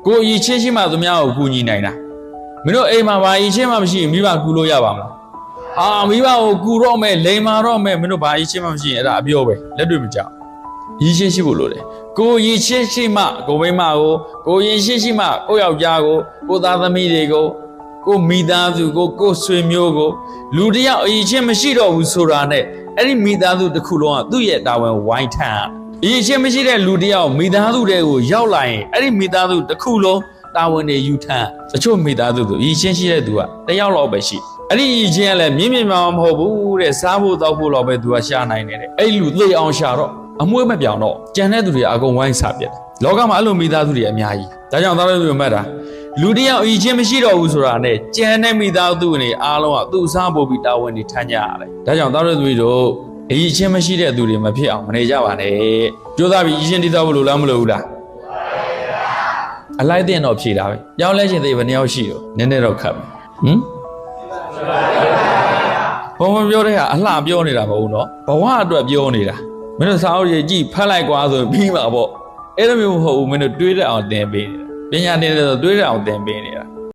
ကိုအချင်းချင်းမှသူများကိုကူညီနိုင်တာမင်းတို့အိမ်မှာဘာအချင်းမှမရှိမိဘကူလို့ရပါမလားမိဘကိုကူတော့မယ်လိန်မာတော့မယ်မင်းတို့ဘာအချင်းမှမရှိရင်အဲ့ဒါအပြောပဲလက်တွေ့မကြောက်ရည်ချင်းရှိဖို့လိုတယ်ကိုရည်ချင်းရှိမှကိုမိမကိုရည်ချင်းရှိမှကိုယောက်ျားကိုသားသမီးတွေကိုကိုမိသားစုကိုဆွေမျိုးကိုလူတယောက်အရည်ချင်းမရှိတော့ဘူးဆိုတာနဲ့အဲ့ဒီမိသားစုတစ်ခုလုံးကသူ့ရဲ့တာဝန်ဝိုင်းထမ်းအရည်ချင်းမရှိတဲ့လူတယောက်မိသားစုတွေကိုရောက်လာရင်အဲ့ဒီမိသားစုတစ်ခုလုံးတာဝန်တွေယူထမ်းတချို့မိသားစုဆိုအရည်ချင်းရှိတဲ့သူကတယောက်လောက်ပဲရှိအဲ့ဒီအရည်ချင်းကလည်းမြင့်မြင့်မာမဟုတ်ဘူးတဲ့စားဖို့တောက်ဖို့တော့ပဲသူကရှာနိုင်တယ်အဲ့လူသိအောင်ရှာတော့အမွေးမပြောင်တော့ကြံတဲ့သူတွေအကုန်ဝိုင်းစားပြတယ်လောကမှာအဲ့လိုမိသားစုတွေအများကြီးဒါကြောင့်သားတို့မှတ်တာလူတယောက်အရည်ချင်းမရှိတော့ဘူးဆိုတာနဲ့ကြံတဲ့မိသားစုတွေအားလုံးကသူ့စားဖို့ပြီးတာဝန်တွေထမ်းကြရတယ်ဒါကြောင့်သားတို့တို့အရည်ချင်းမရှိတဲ့သူတွေမဖြစ်အောင်မနေကြပါနဲ့ကြိုးစားပြီးအရည်ချင်းတည်ဆောက်ဖို့လိုလားမလိုဘူးလားအလိုက်တဲ့တော့ဖြေတာပဲကြောင်းလဲရှင်သေးဘယ်နှယောက်ရှိတော့နည်းနည်းတော့ခတ်ဘုံပြောတဲ့ဟာအလှပြောနေတာမဟုတ်ဘူးနော်ဘဝအတွက်ပြောနေတာမင်းတို့စာအုပ်ရေးကြည့်ဖတ်လိုက်ကွာဆိုပြီးမှာပေါ့အဲ့လိုမျိုးမဟုတ်ဘူးမင်းတို့တွေးတဲ့အောင်သင်ပေးနေတာပညာသင်တယ်ဆိုတွေးတဲ့အောင်သင်ပေးနေတာ